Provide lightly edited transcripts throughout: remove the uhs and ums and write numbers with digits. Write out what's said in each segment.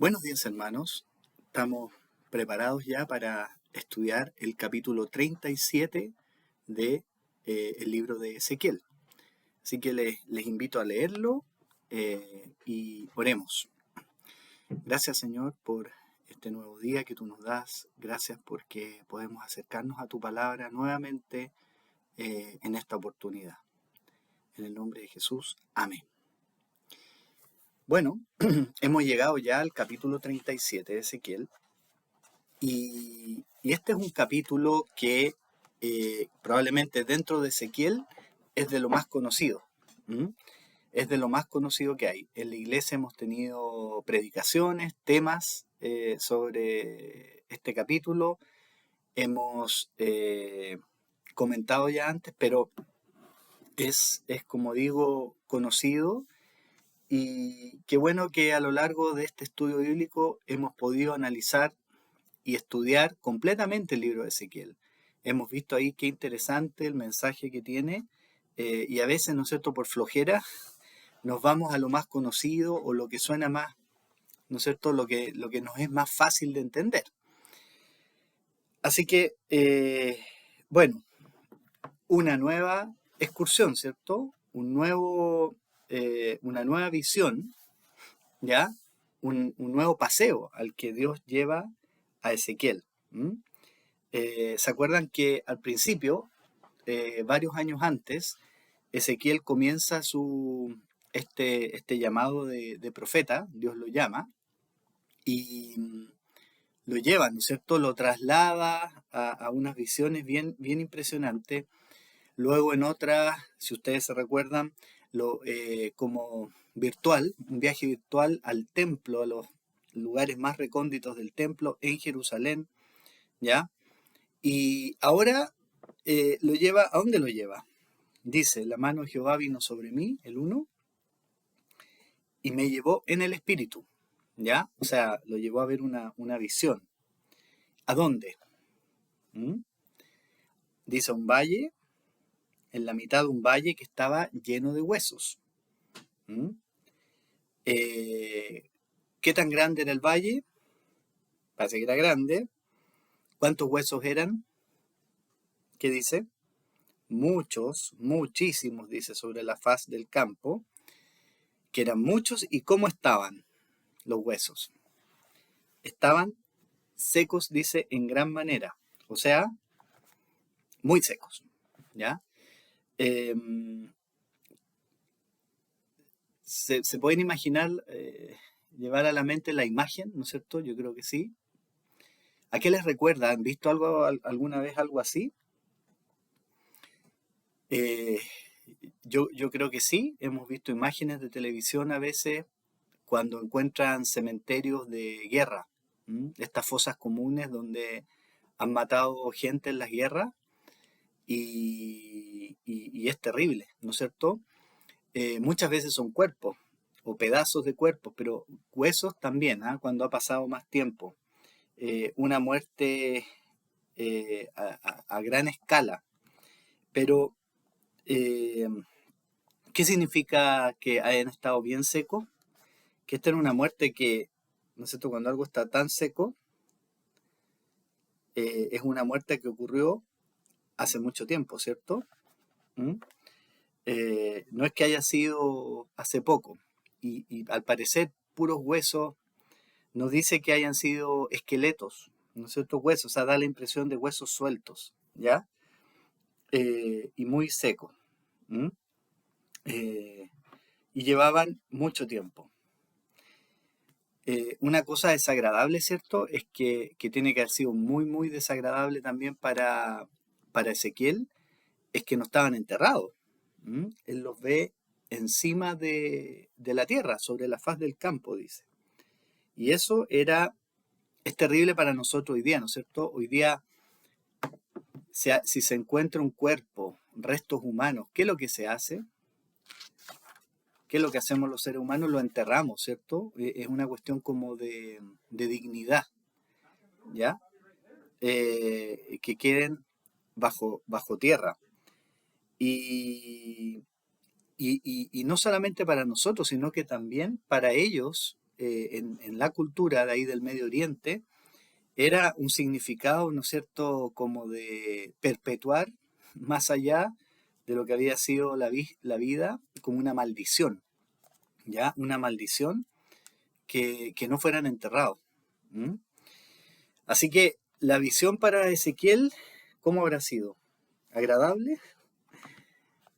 Buenos días, hermanos. Estamos preparados ya para estudiar el capítulo 37 de el libro de Ezequiel. Así que les invito a leerlo y oremos. Gracias, Señor, por este nuevo día que tú nos das. Gracias porque podemos acercarnos a tu palabra nuevamente en esta oportunidad. En el nombre de Jesús, amén. Bueno, hemos llegado ya al capítulo 37 de Ezequiel. Y este es un capítulo que probablemente dentro de Ezequiel es de lo más conocido. ¿M? Es de lo más conocido que hay. En la iglesia hemos tenido predicaciones, temas sobre este capítulo. Hemos comentado ya antes, pero es como digo, conocido. Y qué bueno que a lo largo de este estudio bíblico hemos podido analizar y estudiar completamente el libro de Ezequiel. Hemos visto ahí qué interesante el mensaje que tiene y a veces, ¿no es cierto?, por flojera nos vamos a lo más conocido o lo que suena más, ¿no es cierto?, lo que nos es más fácil de entender. Así que, bueno, una nueva excursión, ¿cierto? Una nueva visión, ¿ya? Un nuevo paseo al que Dios lleva a Ezequiel. ¿Se acuerdan que al principio, varios años antes, Ezequiel comienza este llamado de profeta? Dios lo llama y lo lleva, ¿no es cierto? Lo traslada a unas visiones bien, bien impresionantes. Luego en otras, si ustedes se recuerdan, como virtual, un viaje virtual al templo, a los lugares más recónditos del templo en Jerusalén, ¿ya? Y ahora lo lleva, ¿a dónde lo lleva? Dice, la mano de Jehová vino sobre mí, el 1, y me llevó en el espíritu, ¿ya? O sea, lo llevó a ver una visión. ¿A dónde? Dice, un valle, en la mitad de un valle que estaba lleno de huesos. ¿Qué tan grande era el valle? Parece que era grande. ¿Cuántos huesos eran? ¿Qué dice? Muchos, muchísimos, dice, sobre la faz del campo, que eran muchos. ¿Y cómo estaban los huesos? Estaban secos, dice, en gran manera, o sea, muy secos, ¿ya? ¿Se pueden imaginar, llevar a la mente la imagen, ¿no es cierto? Yo creo que sí. ¿A qué les recuerda? ¿Han visto alguna vez algo así? Yo creo que sí, hemos visto imágenes de televisión a veces cuando encuentran cementerios de guerra, estas fosas comunes donde han matado gente en las guerras y es terrible, ¿no es cierto? Muchas veces son cuerpos o pedazos de cuerpos, pero huesos también, cuando ha pasado más tiempo. Una muerte a gran escala, pero ¿qué significa que hayan estado bien secos? Que esta era una muerte que, ¿no es cierto?, cuando algo está tan seco, es una muerte que ocurrió hace mucho tiempo, ¿cierto? No es que haya sido hace poco. Y al parecer, puros huesos nos dice que hayan sido esqueletos, ¿no es cierto? Huesos, o sea, da la impresión de huesos sueltos, ¿ya? Y muy secos. Y llevaban mucho tiempo. Una cosa desagradable, ¿cierto? Es que tiene que haber sido muy, muy desagradable también para Ezequiel, es que no estaban enterrados. Él los ve encima de la tierra, sobre la faz del campo, dice. Y eso es terrible para nosotros hoy día, ¿no es cierto? Hoy día, si se encuentra un cuerpo, restos humanos, ¿qué es lo que se hace? ¿Qué es lo que hacemos los seres humanos? Lo enterramos, ¿cierto? Es una cuestión como de dignidad, ¿ya? Que queden bajo tierra. Y no solamente para nosotros, sino que también para ellos en la cultura de ahí del Medio Oriente, era un significado, ¿no es cierto?, como de perpetuar más allá de lo que había sido la vida, como una maldición, ¿ya? Una maldición que no fueran enterrados. ¿Mm? Así que la visión para Ezequiel, ¿cómo habrá sido? ¿Agradable?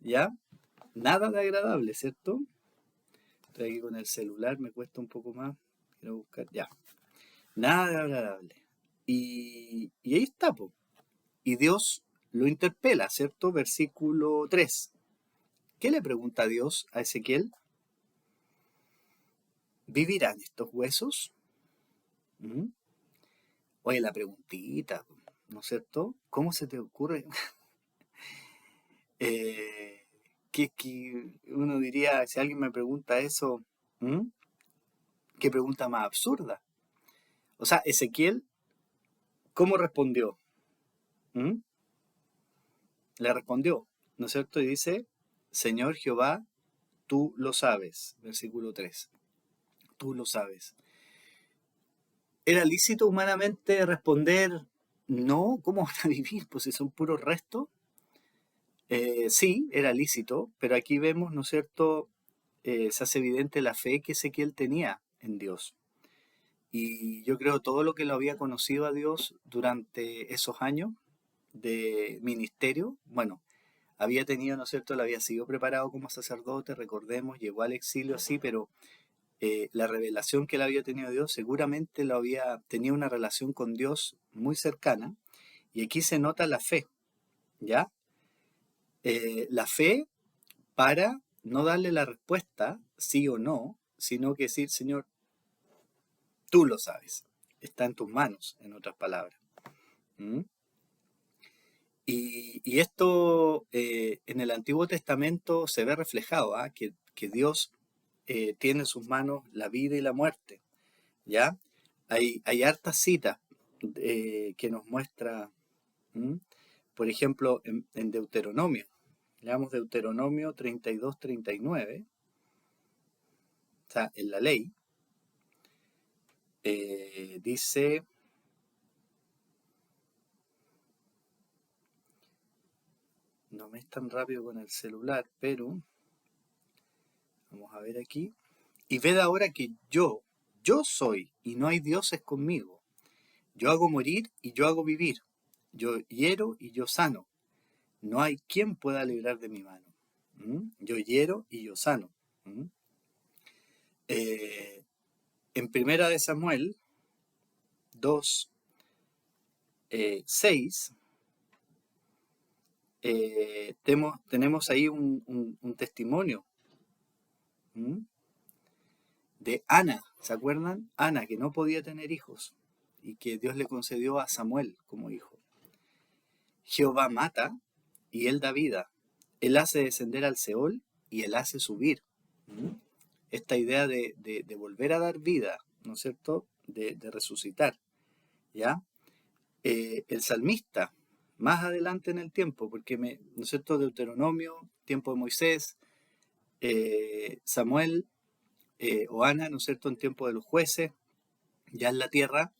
¿Ya? Nada de agradable, ¿cierto? Estoy aquí con el celular, me cuesta un poco más. Quiero buscar, ya. Nada de agradable. Y ahí está, po. Y Dios lo interpela, ¿cierto? Versículo 3. ¿Qué le pregunta Dios a Ezequiel? ¿Vivirán estos huesos? ¿Mm? Oye, la preguntita, ¿no es cierto? ¿Cómo se te ocurre? Eh, que uno diría, si alguien me pregunta eso, ¿mm? ¿Qué pregunta más absurda? O sea, Ezequiel, ¿cómo respondió? ¿Mm? Le respondió, ¿no es cierto? Y dice, Señor Jehová, tú lo sabes. Versículo 3. Tú lo sabes. ¿Era lícito humanamente responder, no? ¿Cómo van a vivir? Pues si son puros restos. Sí, era lícito, pero aquí vemos, ¿no es cierto? Se hace evidente la fe que Ezequiel tenía en Dios. Y yo creo todo lo que lo había conocido a Dios durante esos años de ministerio, bueno, había tenido, ¿no es cierto? Él había sido preparado como sacerdote, recordemos, llegó al exilio así, pero la revelación que él había tenido de Dios seguramente tenía una relación con Dios muy cercana. Y aquí se nota la fe, ¿ya? La fe para no darle la respuesta sí o no, sino que decir, Señor, tú lo sabes, está en tus manos, en otras palabras. ¿Mm? Y esto en el Antiguo Testamento se ve reflejado, ¿ah? Que Dios tiene en sus manos la vida y la muerte, ¿ya? Hay hartas citas que nos muestra, ¿m? Por ejemplo, en Deuteronomio, leamos Deuteronomio 32-39, o sea, en la ley, dice, no me es tan rápido con el celular, pero vamos a ver aquí. Y ved ahora que yo soy, y no hay dioses conmigo. Yo hago morir y yo hago vivir. Yo hiero y yo sano. No hay quien pueda librar de mi mano. ¿Mm? Yo hiero y yo sano. ¿Mm? En Primera de Samuel 2, 6, tenemos ahí un testimonio. ¿Mm? De Ana, ¿se acuerdan? Ana, que no podía tener hijos y que Dios le concedió a Samuel como hijo. Jehová mata y él da vida. Él hace descender al Seol y él hace subir. ¿Mm? Esta idea de volver a dar vida, ¿no es cierto? De resucitar, ¿ya? El salmista, más adelante en el tiempo, porque, ¿no es cierto? Deuteronomio, tiempo de Moisés, Samuel o Ana, ¿no es cierto? En tiempo de los jueces, ya en la tierra,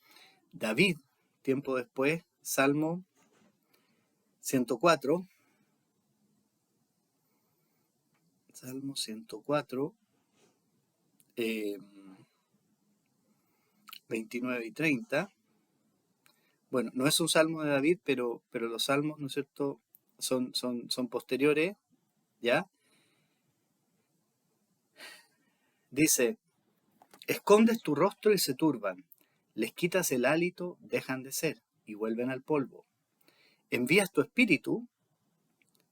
David, tiempo después, Salmo 104, Salmo 104, 29 y 30. Bueno, no es un salmo de David, pero los salmos, ¿no es cierto?, son posteriores, ¿ya? Dice, escondes tu rostro y se turban, les quitas el hálito, dejan de ser y vuelven al polvo. Envías tu espíritu,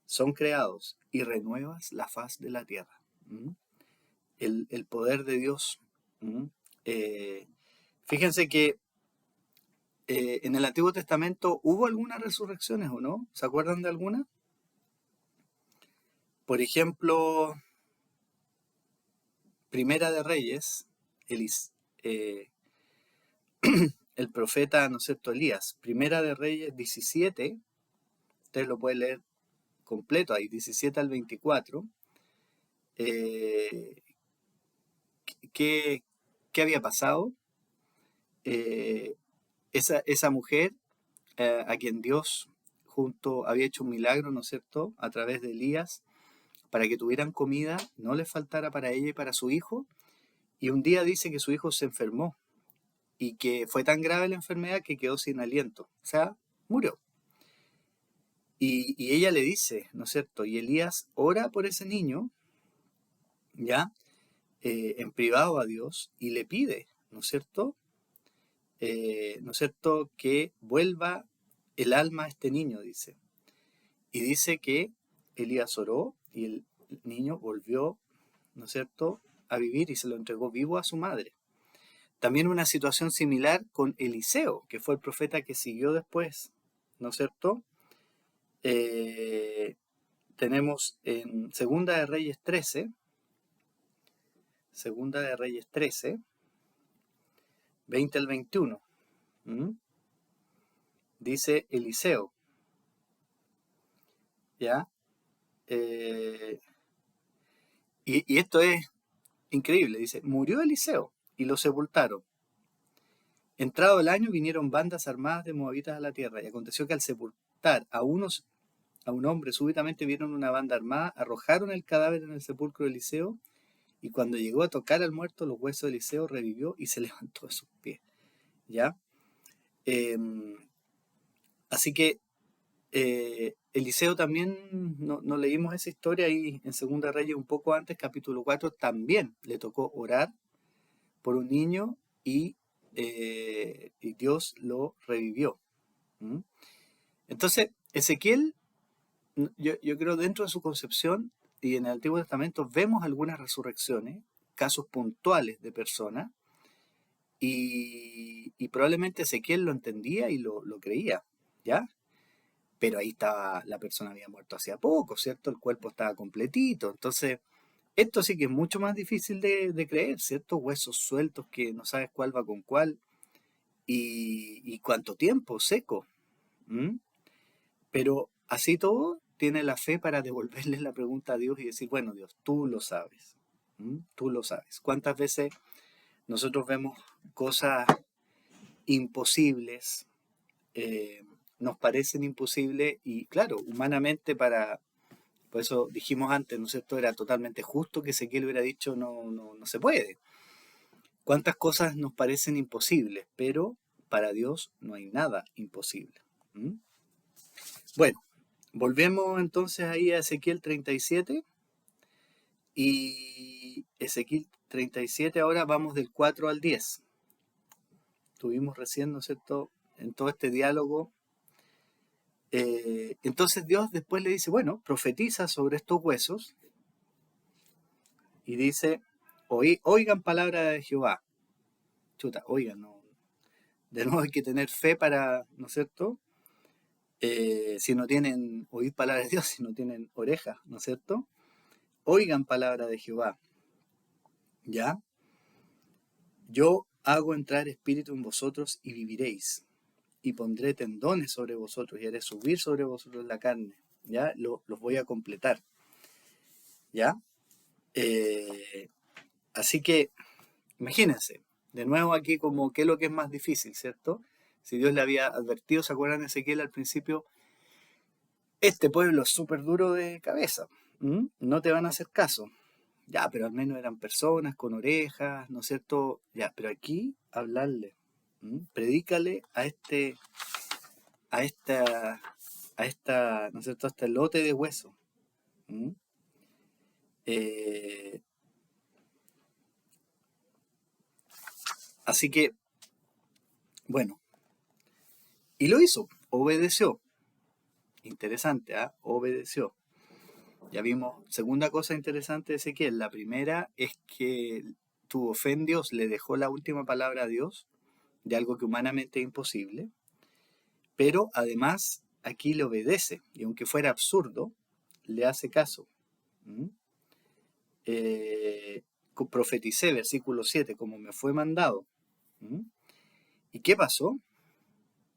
son creados y renuevas la faz de la tierra. ¿Mm? El poder de Dios. ¿Mm? Eh, Fíjense que en el Antiguo Testamento hubo algunas resurrecciones, ¿o no? ¿Se acuerdan de alguna? Por ejemplo, Primera de Reyes, eh, el profeta, ¿no es cierto?, Elías. Primera de Reyes 17, ustedes lo pueden leer completo ahí, 17 al 24. Eh, ¿qué, ¿qué había pasado? Eh, esa mujer a quien Dios había hecho un milagro, ¿no es cierto?, a través de Elías, para que tuvieran comida, no les faltara para ella y para su hijo, y un día dice que su hijo se enfermó y que fue tan grave la enfermedad que quedó sin aliento, o sea, murió. Y ella le dice, ¿no es cierto?, y Elías ora por ese niño, ¿ya? En privado a Dios y le pide, ¿no es cierto?, ¿no es cierto?, que vuelva el alma a este niño, dice. Y dice que Elías oró y el niño volvió, ¿no es cierto?, a vivir y se lo entregó vivo a su madre. También una situación similar con Eliseo, que fue el profeta que siguió después, ¿no es cierto? Tenemos en Segunda de Reyes 13, 20 al 21, dice Eliseo, ¿ya? Y esto es increíble, dice, murió Eliseo y lo sepultaron. Entrado el año vinieron bandas armadas de moabitas a la tierra, y aconteció que al sepultar a un hombre súbitamente vieron una banda armada, arrojaron el cadáver en el sepulcro de Eliseo, y cuando llegó a tocar al muerto, los huesos de Eliseo revivió y se levantó de sus pies. ¿Ya? Así que Eliseo también, no leímos esa historia ahí en Segunda Reyes un poco antes, capítulo 4, también le tocó orar por un niño y Dios lo revivió. Entonces, Ezequiel, yo creo dentro de su concepción y en el Antiguo Testamento vemos algunas resurrecciones, casos puntuales de personas, y probablemente Ezequiel lo entendía y lo creía, ¿ya? Pero ahí estaba, la persona había muerto hacía poco, ¿cierto? El cuerpo estaba completito, entonces esto sí que es mucho más difícil de creer, ¿cierto? Huesos sueltos que no sabes cuál va con cuál y cuánto tiempo seco. Pero así todo, tiene la fe para devolverle la pregunta a Dios y decir, bueno, Dios, tú lo sabes. Tú lo sabes. ¿Cuántas veces nosotros vemos cosas imposibles, nos parecen imposibles y claro, humanamente por eso dijimos antes, ¿no es cierto?, era totalmente justo que Ezequiel hubiera dicho no se puede. ¿Cuántas cosas nos parecen imposibles? Pero para Dios no hay nada imposible. Bueno, volvemos entonces ahí a Ezequiel 37 y Ezequiel 37 ahora vamos del 4 al 10. Tuvimos recién, ¿no es cierto?, en todo este diálogo. Entonces Dios después le dice, bueno, profetiza sobre estos huesos y dice, oigan palabra de Jehová. Chuta, oigan, no. De nuevo hay que tener fe para, ¿no es cierto?, si no tienen, oír palabra de Dios, si no tienen orejas, ¿no es cierto? Oigan palabra de Jehová, ¿ya? Yo hago entrar espíritu en vosotros y viviréis, y pondré tendones sobre vosotros y haré subir sobre vosotros la carne, ¿ya? Los voy a completar, ¿ya? Así que, imagínense, de nuevo aquí como qué es lo que es más difícil, ¿cierto? Si Dios le había advertido, ¿se acuerdan de Ezequiel al principio? Este pueblo es súper duro de cabeza, no te van a hacer caso. Ya, pero al menos eran personas con orejas, ¿no es cierto? Ya, pero aquí hablarle, predícale a esta, ¿no es cierto?, a este lote de hueso. Así que, bueno, y lo hizo, obedeció. Interesante, ¿ah? Obedeció. Ya vimos, segunda cosa interesante de Ezequiel. La primera es que tuvo fe en Dios, le dejó la última palabra a Dios de algo que humanamente es imposible, pero además aquí le obedece y aunque fuera absurdo, le hace caso. Profeticé, versículo 7, como me fue mandado. ¿Y qué pasó?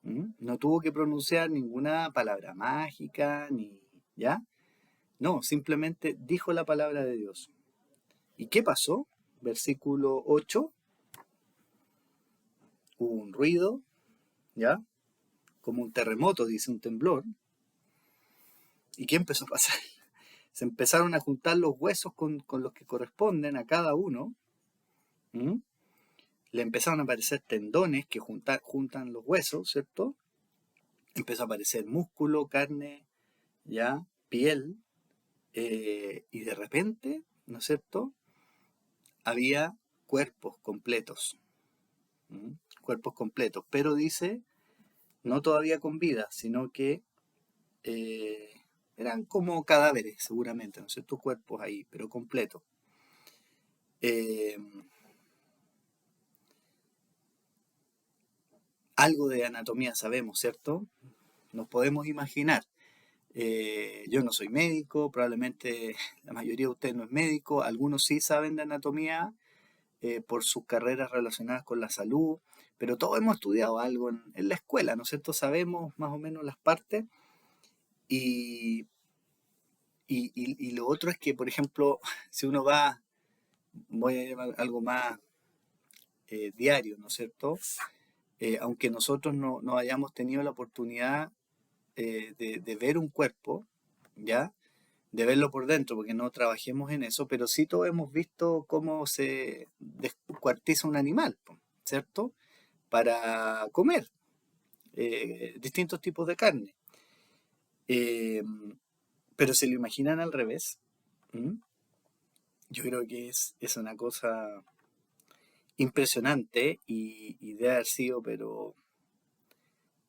No tuvo que pronunciar ninguna palabra mágica, ¿ya? No, simplemente dijo la palabra de Dios. ¿Y qué pasó? Versículo 8. hubo un ruido, ¿ya? Como un terremoto, dice, un temblor. ¿Y qué empezó a pasar? Se empezaron a juntar los huesos con los que corresponden a cada uno. ¿Mm? Le empezaron a aparecer tendones que juntan los huesos, ¿cierto? Empezó a aparecer músculo, carne, ya, piel, y de repente, ¿no es cierto? Había cuerpos completos, cuerpos completos, pero dice, no todavía con vida, sino que eh, eran como cadáveres, seguramente, ¿no es cierto? Cuerpos ahí, pero completos. Eh, Algo de anatomía sabemos, ¿cierto? Nos podemos imaginar. Yo no soy médico, probablemente la mayoría de ustedes no es médico, algunos sí saben de anatomía por sus carreras relacionadas con la salud, pero todos hemos estudiado algo en la escuela, ¿no es cierto? Sabemos más o menos las partes y, y lo otro es que, por ejemplo, si uno va, voy a llevar algo más diario, ¿no es cierto? Aunque nosotros no hayamos tenido la oportunidad de ver un cuerpo, ¿ya? De verlo por dentro, porque no trabajemos en eso, pero sí todos hemos visto cómo se descuartiza un animal, ¿cierto? Para comer distintos tipos de carne. Eh, pero se lo imaginan al revés. ¿Mm? Yo creo que es una cosa impresionante y debe haber sido, pero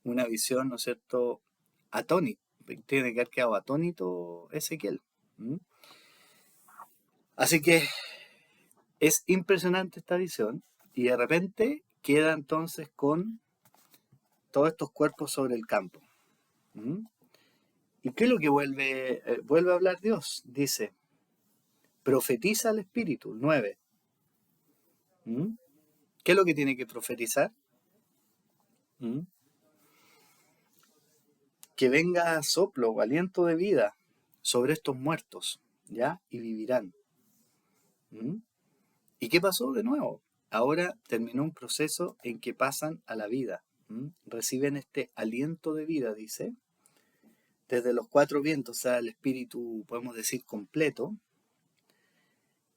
una visión, ¿no es cierto?, atónita. Tiene que haber quedado atónito Ezequiel. ¿Mm? Así que es impresionante esta visión y de repente queda entonces con todos estos cuerpos sobre el campo. ¿Mm? ¿Y qué es lo que vuelve a hablar Dios? Dice, profetiza al Espíritu, 9. ¿Mm? ¿Qué es lo que tiene que profetizar? ¿Mm? Que venga soplo o aliento de vida sobre estos muertos, ¿ya? Y vivirán. ¿Mm? ¿Y qué pasó de nuevo? Ahora terminó un proceso en que pasan a la vida. ¿Mm? Reciben este aliento de vida, dice, desde los cuatro vientos, o sea, el espíritu, podemos decir, completo.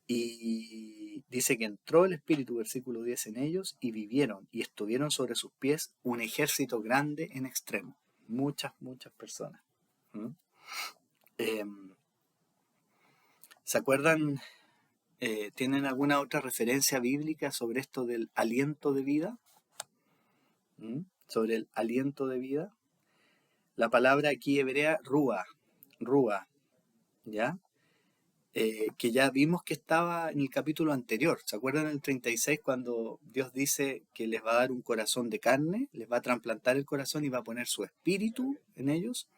Y dice que entró el espíritu, versículo 10, en ellos y vivieron y estuvieron sobre sus pies un ejército grande en extremo. Muchas, muchas personas. ¿Mm? Eh, ¿Se acuerdan? ¿Tienen alguna otra referencia bíblica sobre esto del aliento de vida? ¿Mm? Sobre el aliento de vida. La palabra aquí hebrea, rúa, ¿ya? Que ya vimos que estaba en el capítulo anterior. ¿Se acuerdan en el 36 cuando Dios dice que les va a dar un corazón de carne, les va a trasplantar el corazón y va a poner su espíritu en ellos?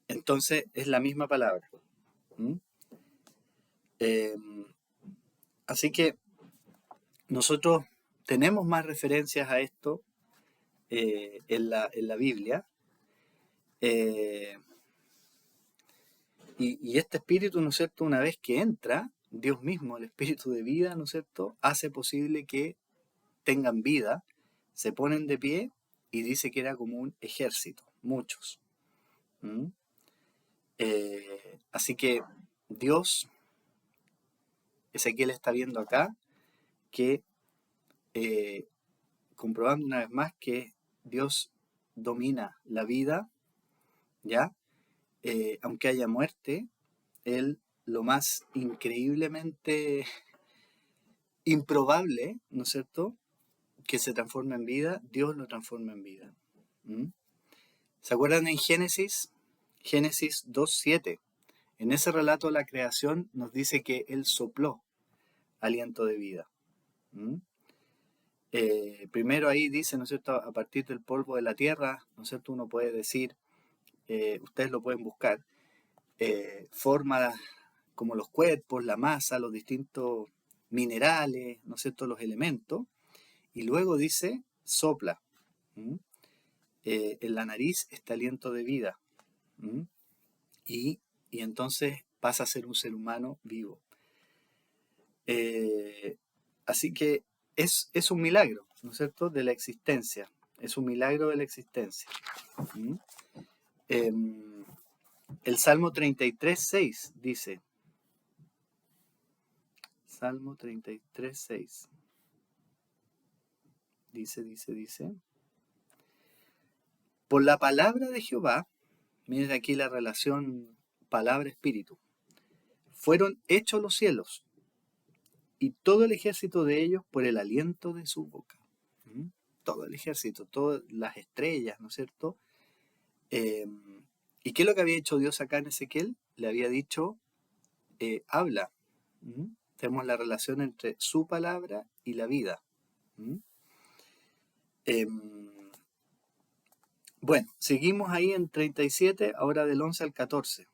Entonces es la misma palabra. ¿Mm? Eh, Así que nosotros tenemos más referencias a esto en la Biblia. Eh, y este espíritu, ¿no es cierto?, una vez que entra, Dios mismo, el espíritu de vida, ¿no es cierto?, hace posible que tengan vida, se ponen de pie y dice que era como un ejército, muchos. ¿Mm? Así que Dios, Ezequiel está viendo acá que, eh, comprobando una vez más que Dios domina la vida, ¿ya? Aunque haya muerte, Él lo más increíblemente improbable, ¿no es cierto?, que se transforma en vida, Dios lo transforma en vida. ¿Mm? ¿Se acuerdan en Génesis? Génesis 2:7. En ese relato de la creación nos dice que Él sopló aliento de vida. ¿Mm? Primero ahí dice, ¿no es cierto?, a partir del polvo de la tierra, ¿no es cierto?, uno puede decir, ustedes lo pueden buscar, forma como los cuerpos, la masa, los distintos minerales, ¿no es cierto?, los elementos, y luego dice, sopla. ¿Mm? En la nariz está aliento de vida. ¿Mm? Y entonces pasa a ser un ser humano vivo. Así que es un milagro. ¿no es cierto?, de la existencia. Es un milagro de la existencia. ¿Mm? El Salmo 33:6 dice, Salmo 33:6, dice, por la palabra de Jehová, miren aquí la relación palabra-espíritu, fueron hechos los cielos y todo el ejército de ellos por el aliento de su boca. ¿Mm? Todo el ejército, todas las estrellas, ¿no es cierto? ¿Y qué es lo que había hecho Dios acá en Ezequiel? Le había dicho, habla. ¿Mm? Tenemos la relación entre su palabra y la vida. ¿Mm? Bueno, seguimos ahí en 37, ahora del 11 al 14.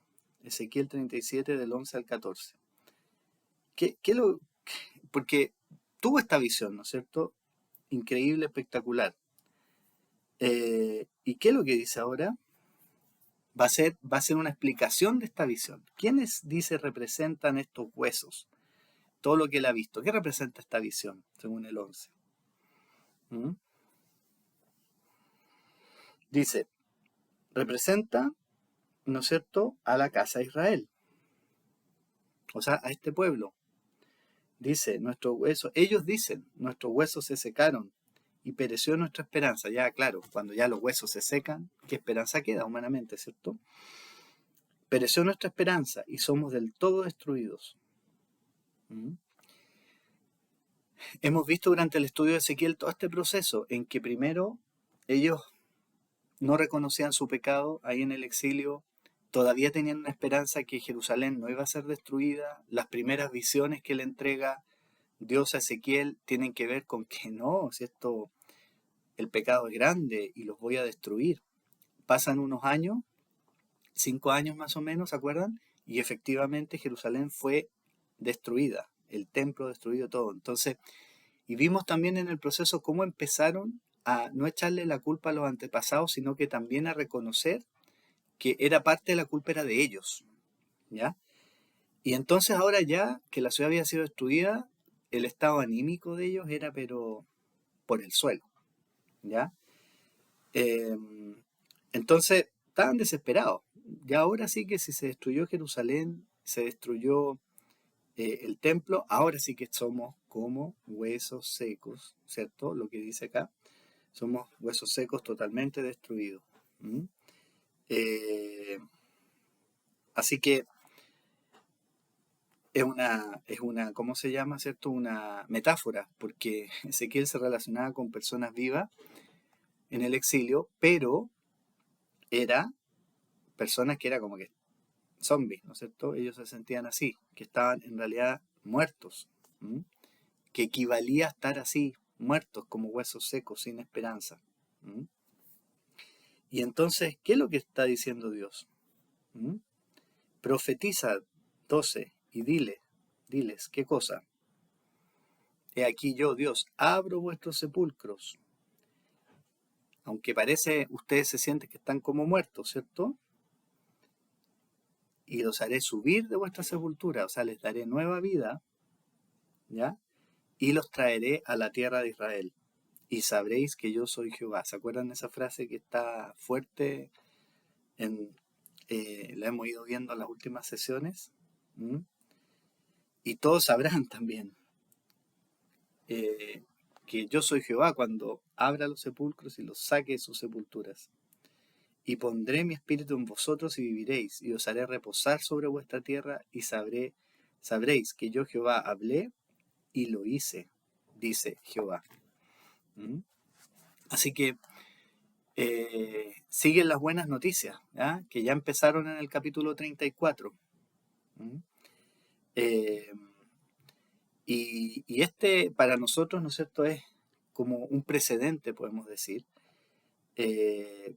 Ezequiel 37 del 11 al 14. Porque tuvo esta visión, ¿no es cierto? Increíble, espectacular. ¿Y qué es lo que dice ahora? Va a ser una explicación de esta visión. ¿Quiénes, dice, representan estos huesos? Todo lo que él ha visto. ¿Qué representa esta visión, según el 11? ¿Mm? Dice, representa, ¿no es cierto?, a la casa de Israel. O sea, a este pueblo. Dice, ellos dicen, nuestros huesos se secaron y pereció nuestra esperanza. Ya, claro, cuando ya los huesos se secan, ¿qué esperanza queda humanamente, cierto? Pereció nuestra esperanza y somos del todo destruidos. ¿Mm? Hemos visto durante el estudio de Ezequiel todo este proceso en que primero ellos no reconocían su pecado ahí en el exilio, todavía tenían una esperanza que Jerusalén no iba a ser destruida. Las primeras visiones que le entrega Dios a Ezequiel tienen que ver con que no, si el pecado es grande y los voy a destruir. Pasan unos años, 5 años más o menos, ¿se acuerdan? Y efectivamente Jerusalén fue destruida, el templo destruido, todo. Entonces, y vimos también en el proceso cómo empezaron a no echarle la culpa a los antepasados, sino que también a reconocer que era parte de la culpa era de ellos, ¿ya? Y entonces ahora ya que la ciudad había sido destruida, el estado anímico de ellos era pero por el suelo, ¿ya? Entonces estaban desesperados. Ya ahora sí que si se destruyó Jerusalén, se destruyó el templo, ahora sí que somos como huesos secos, ¿cierto? Lo que dice acá, somos huesos secos totalmente destruidos. ¿Mm? Así que es una, ¿cómo se llama, cierto? Una metáfora, porque Ezequiel se relacionaba con personas vivas en el exilio, pero era personas que era como que zombies, ¿no es cierto? Ellos se sentían así, que estaban en realidad muertos, ¿m? Que equivalía a estar así, muertos como huesos secos, sin esperanza. ¿M? Y entonces, ¿qué es lo que está diciendo Dios? ¿M? Profetiza 12 y diles, ¿qué cosa? He aquí yo, Dios, abro vuestros sepulcros. Aunque parece, ustedes se sienten que están como muertos, ¿cierto? Y los haré subir de vuestra sepultura, o sea, les daré nueva vida, ¿ya? Y los traeré a la tierra de Israel. Y sabréis que yo soy Jehová. ¿Se acuerdan de esa frase que está fuerte? La hemos ido viendo en las últimas sesiones. ¿Mm? Y todos sabrán también que yo soy Jehová cuando abra los sepulcros y los saque de sus sepulturas. Y pondré mi espíritu en vosotros y viviréis, y os haré reposar sobre vuestra tierra, y sabréis que yo Jehová hablé y lo hice, dice Jehová. ¿Mm? Así que siguen las buenas noticias, ¿ya? Que ya empezaron en el capítulo 34. ¿Mm? Eh, y este para nosotros, ¿no es cierto?, es como un precedente, podemos decir.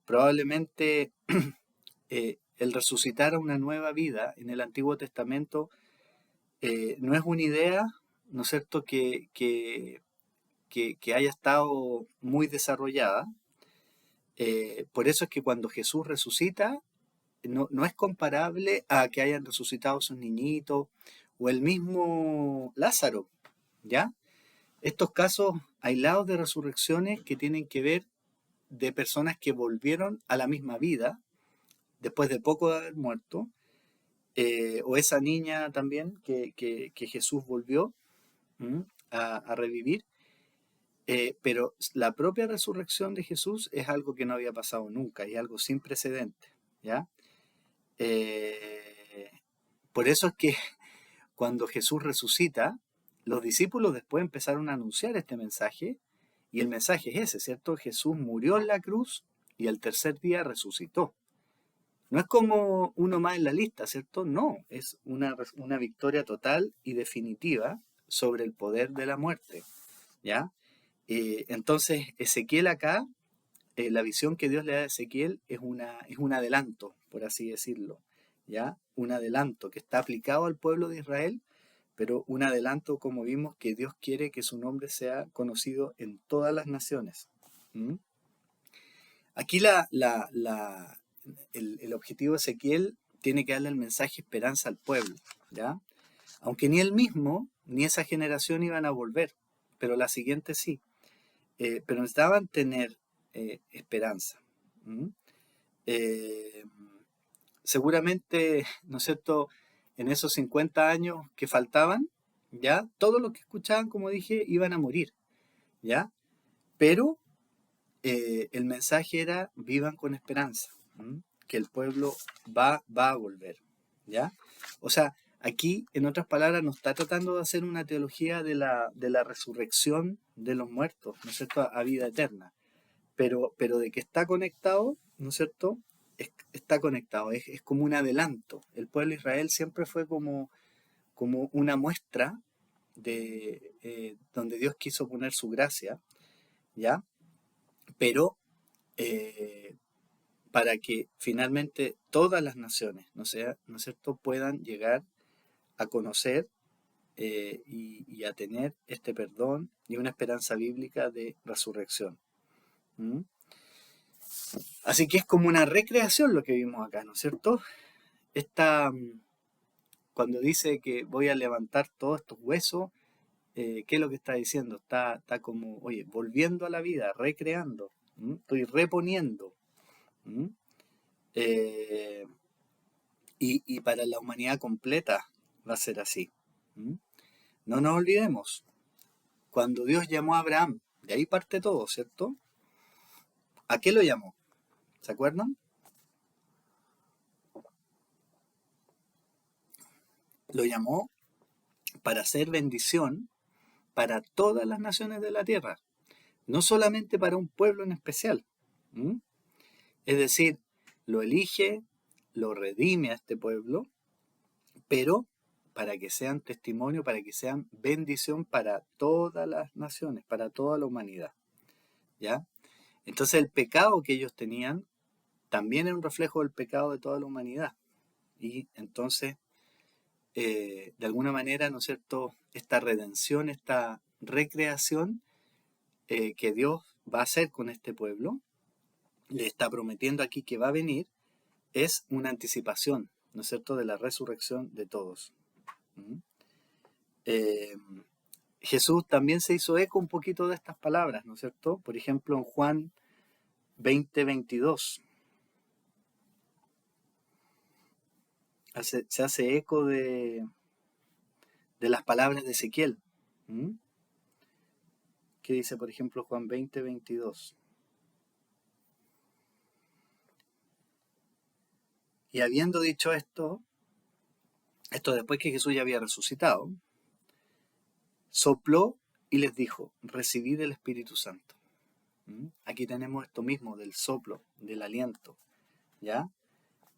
Probablemente el resucitar a una nueva vida en el Antiguo Testamento no es una idea, ¿no es cierto?, que haya estado muy desarrollada. Por eso es que cuando Jesús resucita, no es comparable a que hayan resucitado sus niñitos o el mismo Lázaro, ¿ya? Estos casos aislados de resurrecciones que tienen que ver de personas que volvieron a la misma vida después de poco de haber muerto, o esa niña también que Jesús volvió a revivir, pero la propia resurrección de Jesús es algo que no había pasado nunca y algo sin precedente, ¿ya? Eh, por eso es que cuando Jesús resucita, los discípulos después empezaron a anunciar este mensaje, y el mensaje es ese, ¿cierto? Jesús murió en la cruz y el tercer día resucitó. No es como uno más en la lista, ¿cierto? No, es una victoria total y definitiva sobre el poder de la muerte, ¿ya? Entonces, Ezequiel acá, la visión que Dios le da a Ezequiel es un adelanto, por así decirlo, ¿ya? Un adelanto que está aplicado al pueblo de Israel, pero un adelanto, como vimos, que Dios quiere que su nombre sea conocido en todas las naciones. ¿Mm? Aquí el objetivo de Ezequiel tiene que darle el mensaje esperanza al pueblo, ¿ya? Aunque ni él mismo ni esa generación iban a volver, pero la siguiente sí. Pero necesitaban tener esperanza. ¿Mm? Eh, Seguramente, ¿no es cierto?, en esos 50 años que faltaban, ¿ya? Todos los que escuchaban, como dije, iban a morir, ¿ya? Pero el mensaje era vivan con esperanza, que el pueblo va a volver, ¿ya? O sea, aquí, en otras palabras, no está tratando de hacer una teología de la resurrección de los muertos, ¿no es cierto?, a vida eterna, pero de que está conectado, ¿no es cierto?, está conectado, es como un adelanto. El pueblo de Israel siempre fue como una muestra de donde Dios quiso poner su gracia, ¿ya? Pero eh, para que finalmente todas las naciones, ¿no es cierto?, puedan llegar a conocer y a tener este perdón y una esperanza bíblica de resurrección. ¿Mm? Así que es como una recreación lo que vimos acá, ¿no es cierto? Esta, cuando dice que voy a levantar todos estos huesos, ¿qué es lo que está diciendo? Está como, oye, volviendo a la vida, recreando, estoy reponiendo. ¿Mm? Eh, y para la humanidad completa va a ser así. ¿Mm? No nos olvidemos, cuando Dios llamó a Abraham, de ahí parte todo, ¿cierto? ¿A qué lo llamó? ¿Se acuerdan? Lo llamó para hacer bendición para todas las naciones de la tierra, no solamente para un pueblo en especial. ¿Mm? Es decir, lo elige, lo redime a este pueblo, pero para que sean testimonio, para que sean bendición para todas las naciones, para toda la humanidad. ¿Ya? Entonces el pecado que ellos tenían también era un reflejo del pecado de toda la humanidad. Y entonces, de alguna manera, ¿no es cierto?, esta redención, esta recreación que Dios va a hacer con este pueblo, le está prometiendo aquí que va a venir, es una anticipación, ¿no es cierto?, de la resurrección de todos. ¿Mm? Eh, Jesús también se hizo eco un poquito de estas palabras, ¿no es cierto? Por ejemplo, en Juan 20:22, se hace eco de las palabras de Ezequiel. ¿Mm? ¿Qué dice, por ejemplo, Juan 20:22? Y habiendo dicho esto después que Jesús ya había resucitado, sopló y les dijo, recibid el Espíritu Santo. ¿Mm? Aquí tenemos esto mismo del soplo, del aliento, ¿ya?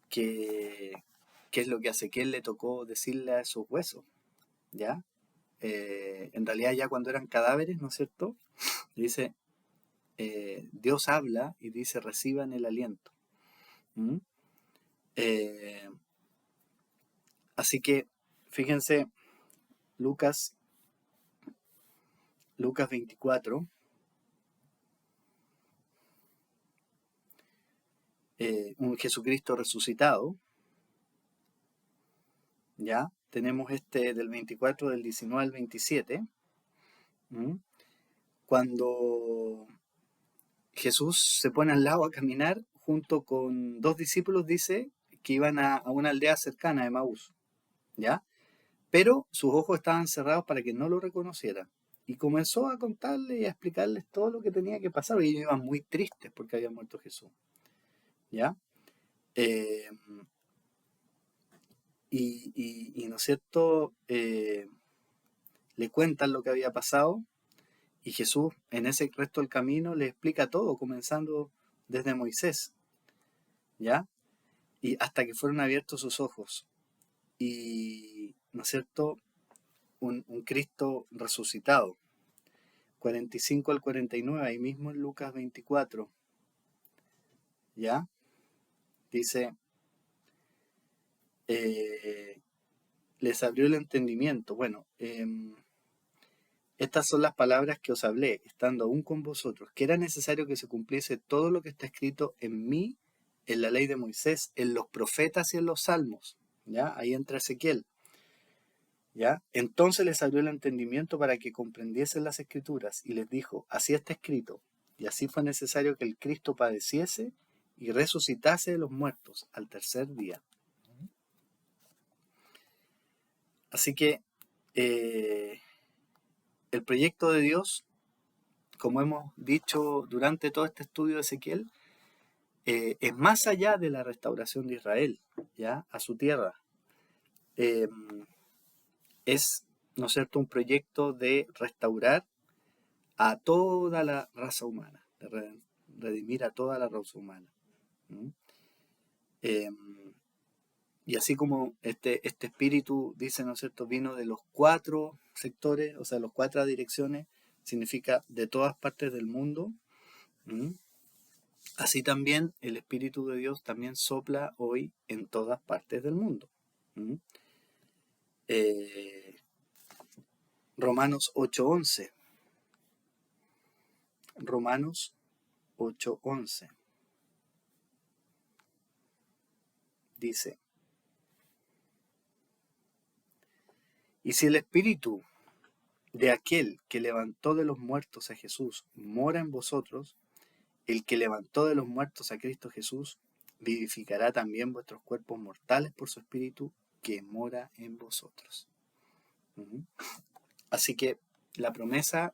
Que es lo que a Ezequiel le tocó decirle a esos huesos, ¿ya? En realidad ya cuando eran cadáveres, ¿no es cierto? Dice, Dios habla y dice, reciban el aliento. ¿Mm? Eh, Así que, fíjense, Lucas, Lucas 24, un Jesucristo resucitado, ¿ya? Tenemos este del 24, del 19 al 27, ¿m? cuando Jesús se pone al lado a caminar junto con dos discípulos, dice que iban a una aldea cercana de Maús, ¿ya? Pero sus ojos estaban cerrados para que no lo reconocieran. Y comenzó a contarles y a explicarles todo lo que tenía que pasar. Y ellos iban muy tristes porque había muerto Jesús, ¿ya? Eh, y ¿no es cierto? Le cuentan lo que había pasado y Jesús en ese resto del camino le explica todo, comenzando desde Moisés, ¿ya? Y hasta que fueron abiertos sus ojos. Y, ¿no es cierto? Un Cristo resucitado. 45 al 49, ahí mismo en Lucas 24, ¿ya? Dice, eh, les abrió el entendimiento. Bueno, estas son las palabras que os hablé, estando aún con vosotros, que era necesario que se cumpliese todo lo que está escrito en mí, en la ley de Moisés, en los profetas y en los salmos. ¿Ya? Ahí entra Ezequiel. ¿Ya? Entonces les abrió el entendimiento para que comprendiesen las escrituras y les dijo, así está escrito, y así fue necesario que el Cristo padeciese y resucitase de los muertos al tercer día. Así que el proyecto de Dios, como hemos dicho durante todo este estudio de Ezequiel, es más allá de la restauración de Israel, ¿ya? A su tierra. Es, ¿no es cierto?, un proyecto de restaurar a toda la raza humana, de redimir a toda la raza humana. ¿Mm? Eh, y así como este espíritu, dice, ¿no es cierto?, vino de los 4 sectores, o sea, las 4 direcciones, significa de todas partes del mundo. ¿Mm? Así también el Espíritu de Dios también sopla hoy en todas partes del mundo. ¿Mm? Eh, Romanos 8:11. Romanos 8:11. Dice, y si el Espíritu de aquel que levantó de los muertos a Jesús mora en vosotros, el que levantó de los muertos a Cristo Jesús vivificará también vuestros cuerpos mortales por su Espíritu que mora en vosotros. ¿Mm? Así que la promesa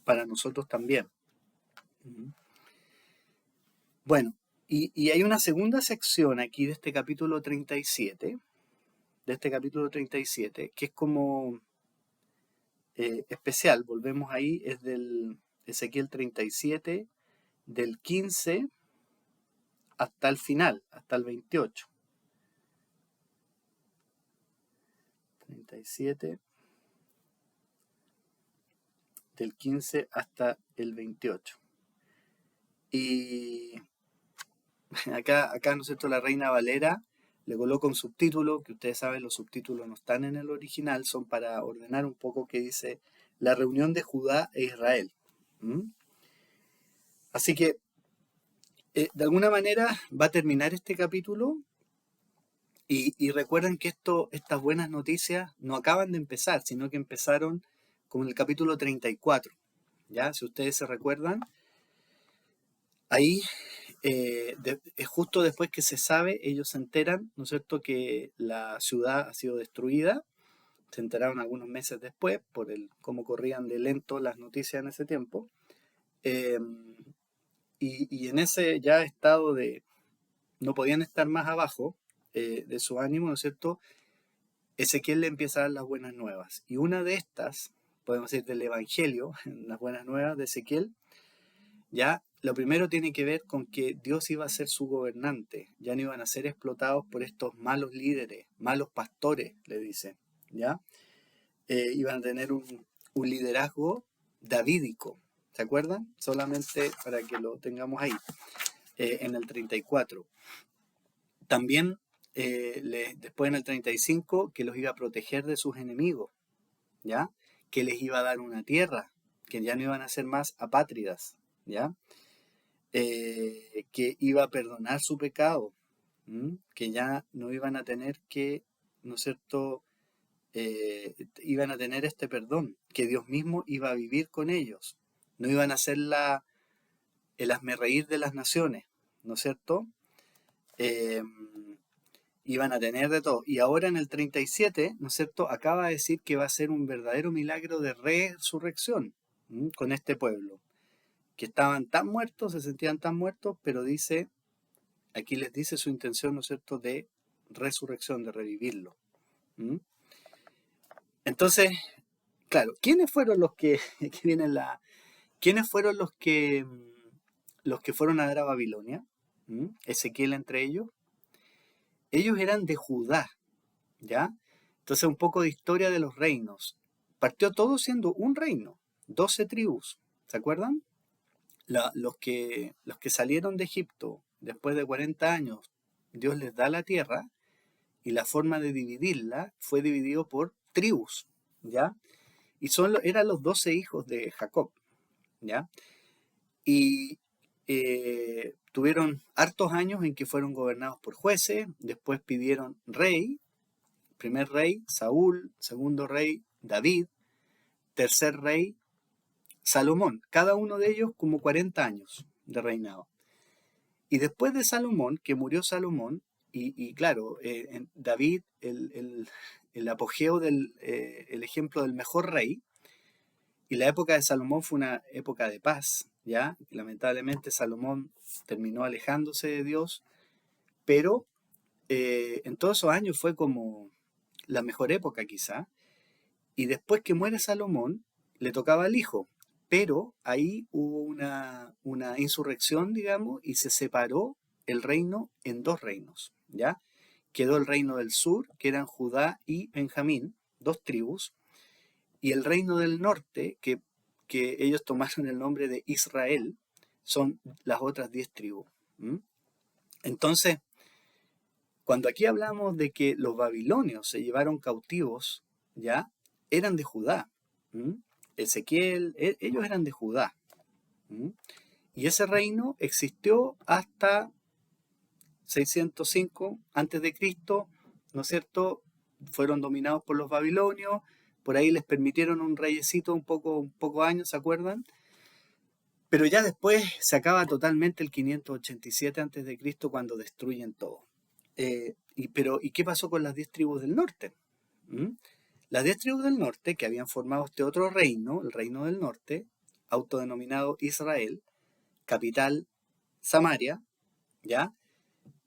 para nosotros también. ¿Mm? Bueno, y hay una segunda sección aquí de este capítulo 37, que es como especial. Volvemos ahí, es del Ezequiel 37, del 15 hasta el final, hasta el 28. 37, del 15 hasta el 28. Y acá, ¿no es cierto?, la Reina Valera le coloca un subtítulo, que ustedes saben, los subtítulos no están en el original, son para ordenar un poco, que dice la reunión de Judá e Israel. ¿Mm? Así que, de alguna manera, va a terminar este capítulo y recuerden que estas buenas noticias no acaban de empezar, sino que empezaron con el capítulo 34. ¿Ya? Si ustedes se recuerdan, ahí justo después que se sabe, ellos se enteran, ¿no es cierto?, que la ciudad ha sido destruida. Se enteraron algunos meses después por cómo corrían de lento las noticias en ese tiempo. Eh, y en ese ya estado de no podían estar más abajo de su ánimo, ¿no es cierto?, Ezequiel le empieza a dar las buenas nuevas. Y una de estas, podemos decir del Evangelio, las buenas nuevas de Ezequiel, ya lo primero tiene que ver con que Dios iba a ser su gobernante, ya no iban a ser explotados por estos malos líderes, malos pastores, le dice, ¿ya? Iban a tener un liderazgo davídico, ¿se acuerdan? Solamente para que lo tengamos ahí, en el 34. También después en el 35, que los iba a proteger de sus enemigos, ¿ya? Que les iba a dar una tierra, que ya no iban a ser más apátridas, ¿ya? Que iba a perdonar su pecado, que ya no iban a tener que, ¿no es cierto?, iban a tener este perdón, que Dios mismo iba a vivir con ellos, no iban a ser el hazmerreír de las naciones, ¿no es cierto? Eh, Iban a tener de todo. Y ahora en el 37, ¿no es cierto?, acaba de decir que va a ser un verdadero milagro de resurrección con este pueblo, que estaban tan muertos, se sentían tan muertos, pero dice, aquí les dice su intención, ¿no es cierto?, de resurrección, de revivirlo. ¿Mm? Entonces, claro, ¿quiénes fueron los que, aquí viene quiénes fueron los que fueron a dar a Babilonia? Ezequiel entre ellos. Ellos eran de Judá, ¿ya? Entonces un poco de historia de los reinos. Partió todo siendo un reino, 12 tribus, ¿se acuerdan? Los que salieron de Egipto después de 40 años, Dios les da la tierra y la forma de dividirla fue dividido por tribus, ¿ya? Y eran los 12 hijos de Jacob, ¿ya? Y tuvieron hartos años en que fueron gobernados por jueces, después pidieron rey, primer rey Saúl, segundo rey David, tercer rey Salomón, cada uno de ellos como 40 años de reinado. Y después de Salomón, que murió Salomón, y claro, en David, el apogeo el ejemplo del mejor rey, y la época de Salomón fue una época de paz, ¿ya? Lamentablemente Salomón terminó alejándose de Dios, pero en todos esos años fue como la mejor época quizá. Y después que muere Salomón, le tocaba al hijo, pero ahí hubo una insurrección, digamos, y se separó el reino en dos reinos, ¿ya? Quedó el reino del sur, que eran Judá y Benjamín, dos tribus, y el reino del norte, que ellos tomaron el nombre de Israel, son las otras 10 tribus. Entonces, cuando aquí hablamos de que los babilonios se llevaron cautivos, ¿ya? Eran de Judá. Ezequiel, ellos eran de Judá. Y ese reino existió hasta 605 antes de Cristo, ¿no es cierto? Fueron dominados por los babilonios, por ahí les permitieron un reyesito un poco años, ¿se acuerdan? Pero ya después se acaba totalmente el 587 antes de Cristo cuando destruyen todo. ¿Y qué pasó con las 10 tribus del norte? Las 10 tribus del norte, que habían formado este otro reino, el reino del norte, autodenominado Israel, capital Samaria, ¿ya?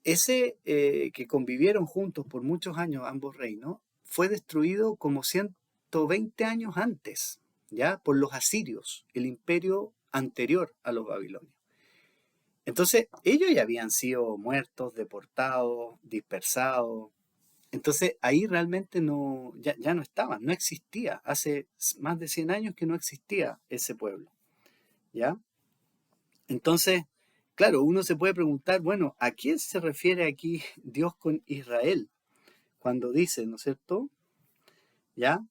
Ese que convivieron juntos por muchos años ambos reinos, fue destruido como 120 años antes, ¿ya? Por los asirios, el imperio anterior a los babilonios. Entonces, ellos ya habían sido muertos, deportados, dispersados. Entonces, ahí realmente ya no estaban, no existía. Hace más de 100 años que no existía ese pueblo, ¿ya? Entonces, claro, uno se puede preguntar, bueno, ¿a quién se refiere aquí Dios con Israel? Cuando dice, ¿no es cierto? ¿Ya?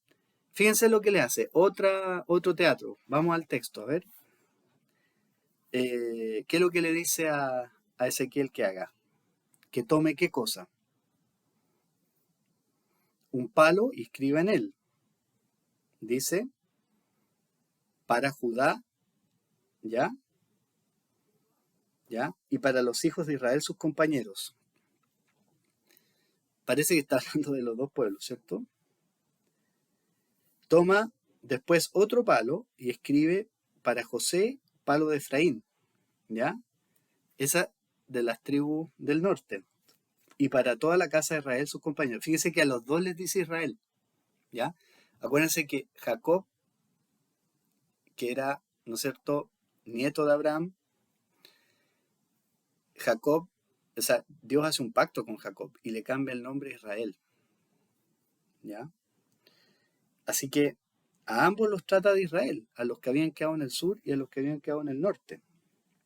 Fíjense lo que le hace. Otro teatro. Vamos al texto, a ver. ¿Qué es lo que le dice a Ezequiel que haga? Que tome qué cosa. Un palo y escriba en él. Dice, para Judá, ¿ya? ¿Ya? Y para los hijos de Israel, sus compañeros. Parece que está hablando de los dos pueblos, ¿cierto? Toma después otro palo y escribe para José, palo de Efraín, ¿ya? Esa de las tribus del norte. Y para toda la casa de Israel, sus compañeros. Fíjense que a los dos les dice Israel, ¿ya? Acuérdense que Jacob, que era, ¿no es cierto?, nieto de Abraham, Jacob, o sea, Dios hace un pacto con Jacob y le cambia el nombre a Israel, ¿ya? Así que a ambos los trata de Israel, a los que habían quedado en el sur y a los que habían quedado en el norte,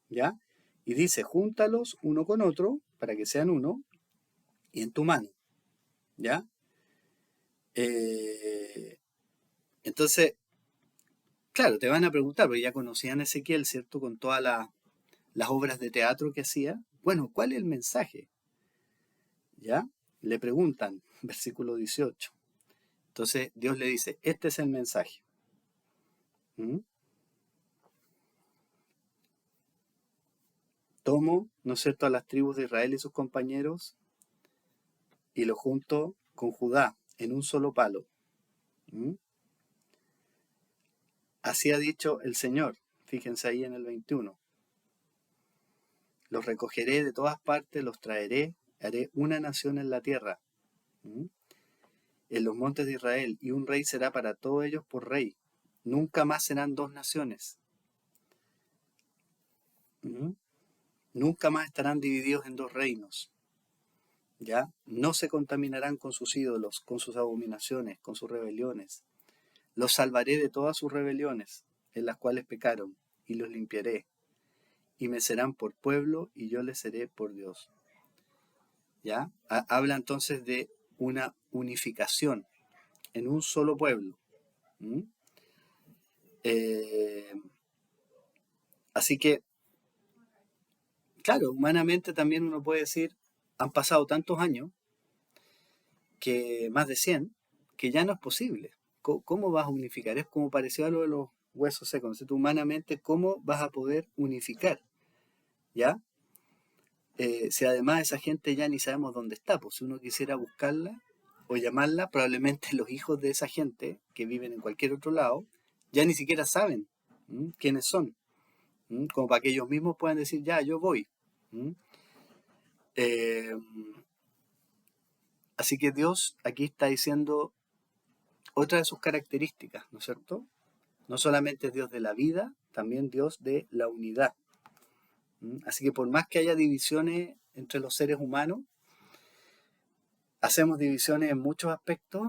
¿ya? Y dice, júntalos uno con otro para que sean uno y en tu mano, ¿ya? Entonces, claro, te van a preguntar, porque ya conocían a Ezequiel, ¿cierto? Con todas las obras de teatro que hacía. Bueno, ¿cuál es el mensaje? ¿Ya? Le preguntan, versículo 18. Entonces Dios le dice, este es el mensaje. ¿Mm? tomo, ¿no es cierto?, a las tribus de Israel y sus compañeros y lo junto con Judá en un solo palo. ¿Mm? Así ha dicho el Señor, fíjense ahí en el 21. Los recogeré de todas partes, los traeré, haré una nación en la tierra, ¿Mm? en los montes de Israel, y un rey será para todos ellos por rey. Nunca más serán dos naciones. ¿Mm? Nunca más estarán divididos en dos reinos. ¿Ya? No se contaminarán con sus ídolos, con sus abominaciones, con sus rebeliones. Los salvaré de todas sus rebeliones, en las cuales pecaron, y los limpiaré. Y me serán por pueblo, y yo les seré por Dios. ¿Ya? Habla entonces de una unificación en un solo pueblo. ¿Mm? Así que, claro, humanamente también uno puede decir, han pasado tantos años, que más de 100, que ya no es posible. ¿Cómo vas a unificar? Es como parecido a lo de los huesos secos. Entonces, humanamente, ¿cómo vas a poder unificar? ¿Ya? Si además esa gente ya ni sabemos dónde está, pues si uno quisiera buscarla o llamarla, probablemente los hijos de esa gente que viven en cualquier otro lado ya ni siquiera saben quiénes son, como para que ellos mismos puedan decir, ya, yo voy. Eh, Así que Dios aquí está diciendo otra de sus características, ¿no es cierto? No solamente es Dios de la vida, también Dios de la unidad. Así que por más que haya divisiones entre los seres humanos, hacemos divisiones en muchos aspectos,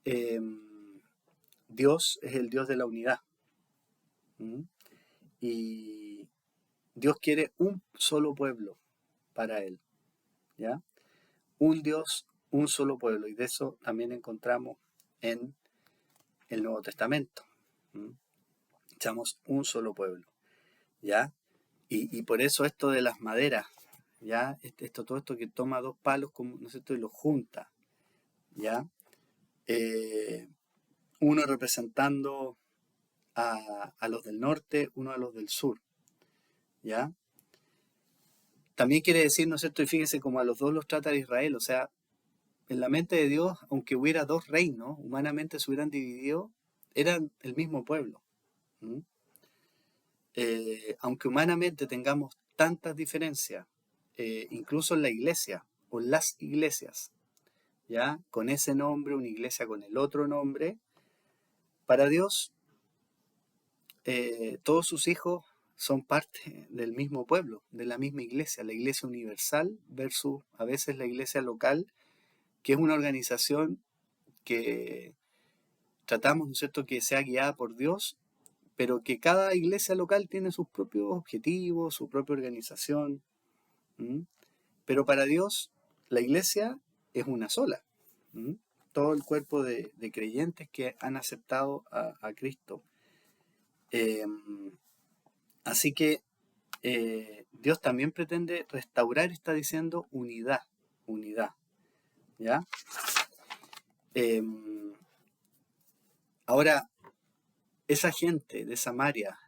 eh, Dios es el Dios de la unidad. Y Dios quiere un solo pueblo para Él. ¿Ya? Un Dios, un solo pueblo. Y de eso también encontramos en el Nuevo Testamento. Echamos un solo pueblo. ¿Ya? Y por eso esto de las maderas, ¿ya? Todo esto que toma dos palos, ¿no es cierto?, y los junta, ¿ya? Uno representando a los del norte, uno a los del sur, ¿ya? También quiere decir, ¿no es cierto?, y fíjense como a los dos los trata de Israel, o sea, en la mente de Dios, aunque hubiera dos reinos, humanamente se hubieran dividido, eran el mismo pueblo. Aunque humanamente tengamos tantas diferencias, incluso en la iglesia o las iglesias, ¿ya? Con ese nombre, una iglesia con el otro nombre, para Dios todos sus hijos son parte del mismo pueblo, de la misma iglesia, la iglesia universal versus a veces la iglesia local, que es una organización que tratamos, ¿no es cierto?, que sea guiada por Dios, pero que cada iglesia local tiene sus propios objetivos, su propia organización. Pero para Dios, la iglesia es una sola. Todo el cuerpo de creyentes que han aceptado a Cristo. Así que Dios también pretende restaurar, está diciendo, unidad. ¿Ya? Ahora, esa gente de Samaria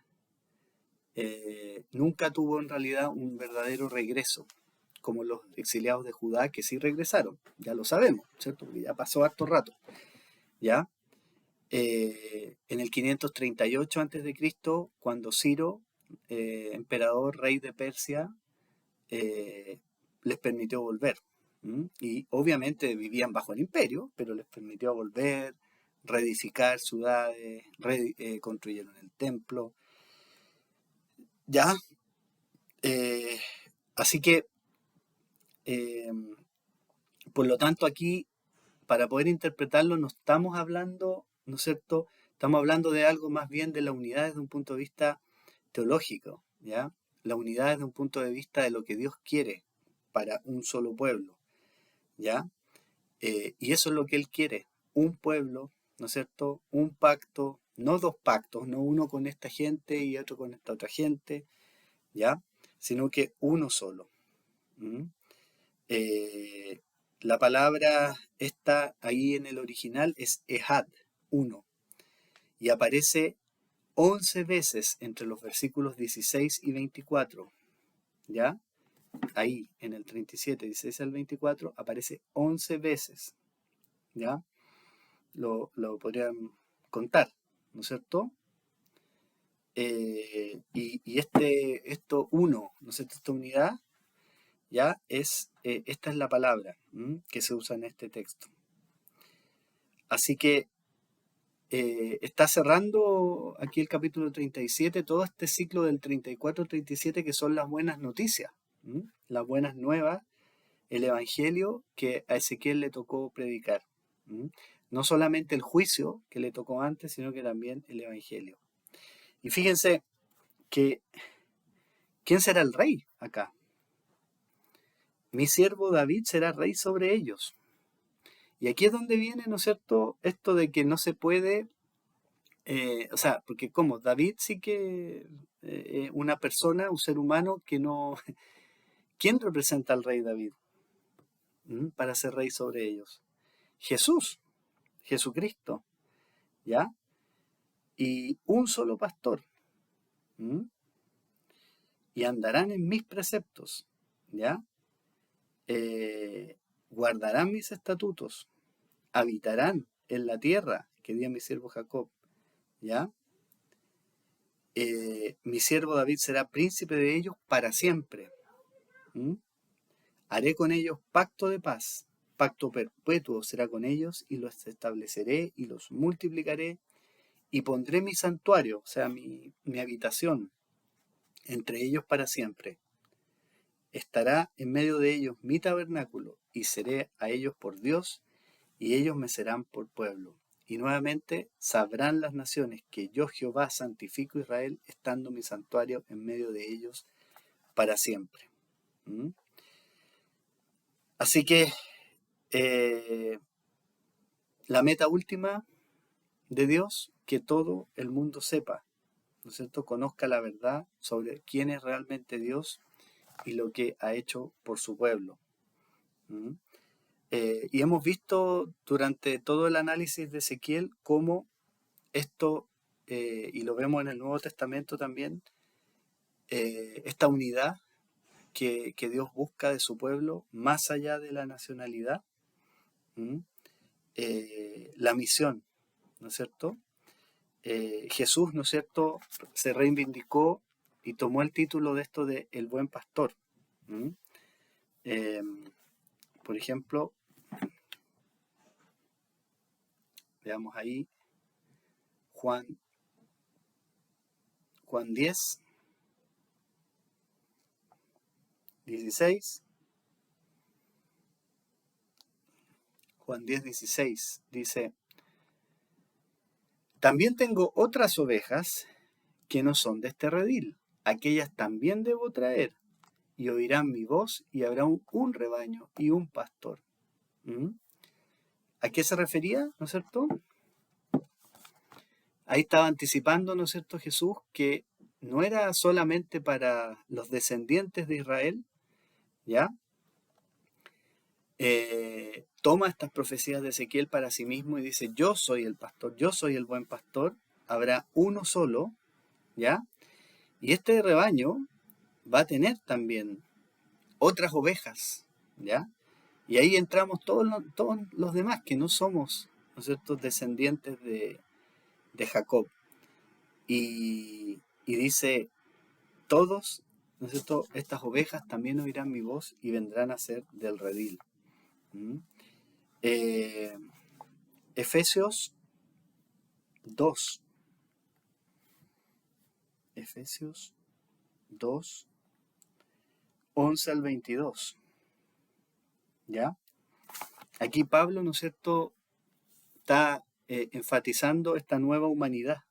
nunca tuvo en realidad un verdadero regreso, como los exiliados de Judá que sí regresaron, ya lo sabemos, ¿cierto? Porque ya pasó harto rato, ¿ya? En el 538 a.C., cuando Ciro, emperador, rey de Persia, les permitió volver. Y obviamente vivían bajo el imperio, pero les permitió volver, reedificar ciudades, construyeron el templo. ¿Ya? Así que, por lo tanto, aquí, para poder interpretarlo, no estamos hablando, ¿no es cierto? Estamos hablando de algo más bien de la unidad desde un punto de vista teológico, ¿ya? La unidad desde un punto de vista de lo que Dios quiere para un solo pueblo, ¿ya? Y eso es lo que Él quiere, un pueblo, ¿no es cierto? Un pacto, no dos pactos, no uno con esta gente y otro con esta otra gente, ¿ya? Sino que uno solo. La palabra esta ahí en el original es Ehad, uno, y aparece 11 veces entre los versículos 16 y 24, ¿ya? Ahí en el 37, 16 al 24, aparece 11 veces, ¿ya? Lo podrían contar, ¿no es cierto? Y esto uno, ¿no es cierto? Esta unidad, ya esta es la palabra que se usa en este texto. Así que está cerrando aquí el capítulo 37, todo este ciclo del 34 al 37, que son las buenas noticias, las buenas nuevas, el evangelio que a Ezequiel le tocó predicar. No solamente el juicio que le tocó antes, sino que también el evangelio. Y fíjense que, ¿quién será el rey acá? Mi siervo David será rey sobre ellos. Y aquí es donde viene, ¿no es cierto?, esto de que no se puede, o sea, porque como David sí que una persona, un ser humano que no... ¿Quién representa al rey David para ser rey sobre ellos? Jesús, Jesucristo, ¿ya? Y un solo pastor. Y andarán en mis preceptos, ¿ya? Guardarán mis estatutos, habitarán en la tierra que di a mi siervo Jacob, ¿ya? Mi siervo David será príncipe de ellos para siempre. Haré con ellos pacto de paz, pacto perpetuo será con ellos, y los estableceré y los multiplicaré, y pondré mi santuario, o sea, mi habitación, entre ellos para siempre. Estará en medio de ellos mi tabernáculo, y seré a ellos por Dios, y ellos me serán por pueblo. Y nuevamente sabrán las naciones que yo Jehová santifico a Israel, estando mi santuario en medio de ellos para siempre. Así que la meta última de Dios, que todo el mundo sepa, ¿no es cierto?, conozca la verdad sobre quién es realmente Dios y lo que ha hecho por su pueblo. Y hemos visto durante todo el análisis de Ezequiel cómo esto, y lo vemos en el Nuevo Testamento también, esta unidad que Dios busca de su pueblo más allá de la nacionalidad, la misión, ¿no es cierto? Jesús, ¿no es cierto?, se reivindicó y tomó el título de esto de el buen pastor. Por ejemplo, veamos ahí Juan 10, 16. Juan 10, 16 dice: también tengo otras ovejas que no son de este redil, aquellas también debo traer, y oirán mi voz, y habrá un rebaño y un pastor. ¿A qué se refería, no es cierto? Ahí estaba anticipando, ¿no es cierto?, Jesús, que no era solamente para los descendientes de Israel, ¿ya? Toma estas profecías de Ezequiel para sí mismo y dice: yo soy el pastor, yo soy el buen pastor, habrá uno solo, ¿ya? Y este rebaño va a tener también otras ovejas, ¿ya? Y ahí entramos todos los demás que no somos, ¿no es cierto?, descendientes de Jacob. Y dice: todos, ¿no es cierto?, estas ovejas también oirán mi voz y vendrán a ser del redil. Efesios 2. Efesios 2, 11 al 22. ¿Ya? Aquí Pablo, ¿no es cierto?, está enfatizando esta nueva humanidad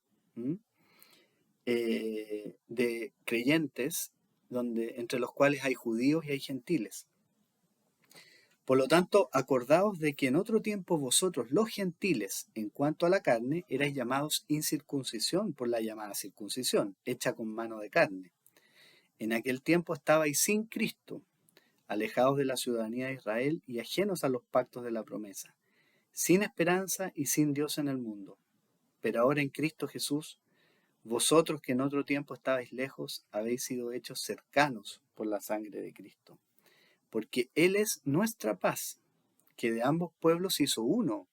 de creyentes, entre los cuales hay judíos y hay gentiles. Por lo tanto, acordaos de que en otro tiempo vosotros, los gentiles, en cuanto a la carne, erais llamados incircuncisión por la llamada circuncisión, hecha con mano de carne. En aquel tiempo estabais sin Cristo, alejados de la ciudadanía de Israel y ajenos a los pactos de la promesa, sin esperanza y sin Dios en el mundo. Pero ahora en Cristo Jesús, Vosotros que en otro tiempo estabais lejos, habéis sido hechos cercanos por la sangre de Cristo. Porque Él es nuestra paz, que de ambos pueblos hizo uno,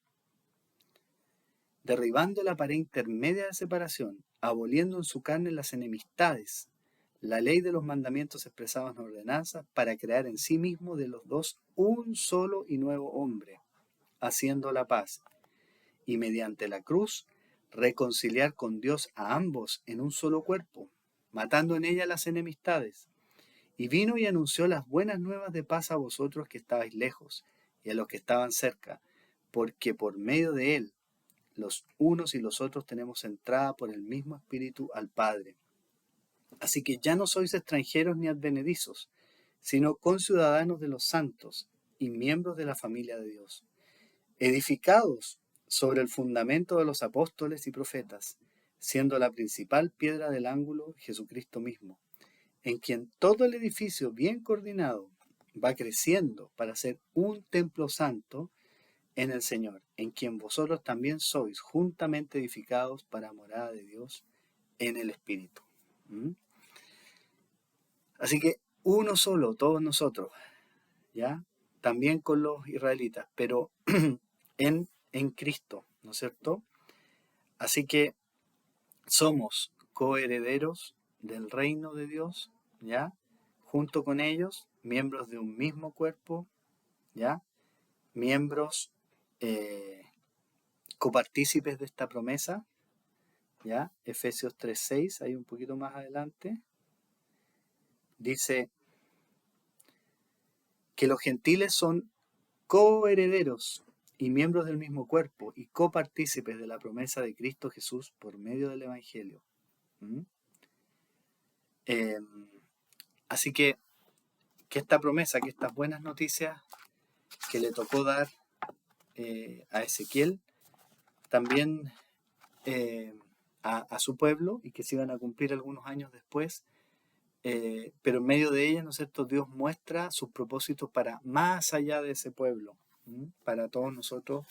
derribando la pared intermedia de separación, aboliendo en su carne las enemistades, la ley de los mandamientos expresados en ordenanzas, para crear en sí mismo de los dos un solo y nuevo hombre, haciendo la paz, y mediante la cruz reconciliar con Dios a ambos en un solo cuerpo, matando en ella las enemistades. Y vino y anunció las buenas nuevas de paz a vosotros que estabais lejos, y a los que estaban cerca, porque por medio de él, los unos y los otros tenemos entrada por el mismo Espíritu al Padre. Así que ya no sois extranjeros ni advenedizos, sino conciudadanos de los santos y miembros de la familia de Dios, edificados sobre el fundamento de los apóstoles y profetas, siendo la principal piedra del ángulo Jesucristo mismo, en quien todo el edificio bien coordinado va creciendo para ser un templo santo en el Señor, en quien vosotros también sois juntamente edificados para morada de Dios en el Espíritu. ¿Mm? Así que uno solo, todos nosotros, ¿ya? También con los israelitas, pero en Cristo, ¿no es cierto? Así que somos coherederos del reino de Dios, ¿ya? Junto con ellos, miembros de un mismo cuerpo, ¿ya? Miembros copartícipes de esta promesa, ¿ya? Efesios 3:6, ahí un poquito más adelante, dice que los gentiles son coherederos y miembros del mismo cuerpo y copartícipes de la promesa de Cristo Jesús por medio del Evangelio. ¿Mm? Eh, Así que esta promesa, que estas buenas noticias que le tocó dar a Ezequiel, también a su pueblo, y que se iban a cumplir algunos años después, pero en medio de ellas, ¿no es cierto?, Dios muestra sus propósitos para más allá de ese pueblo, para todos nosotros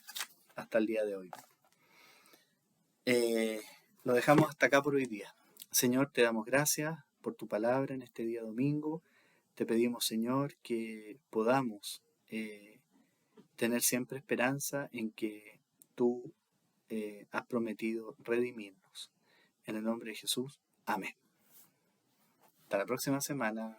hasta el día de hoy. Lo dejamos hasta acá por hoy día. Señor, te damos gracias por tu palabra en este día domingo. Te pedimos, Señor, que podamos tener siempre esperanza en que tú has prometido redimirnos. En el nombre de Jesús, amén. Hasta la próxima semana.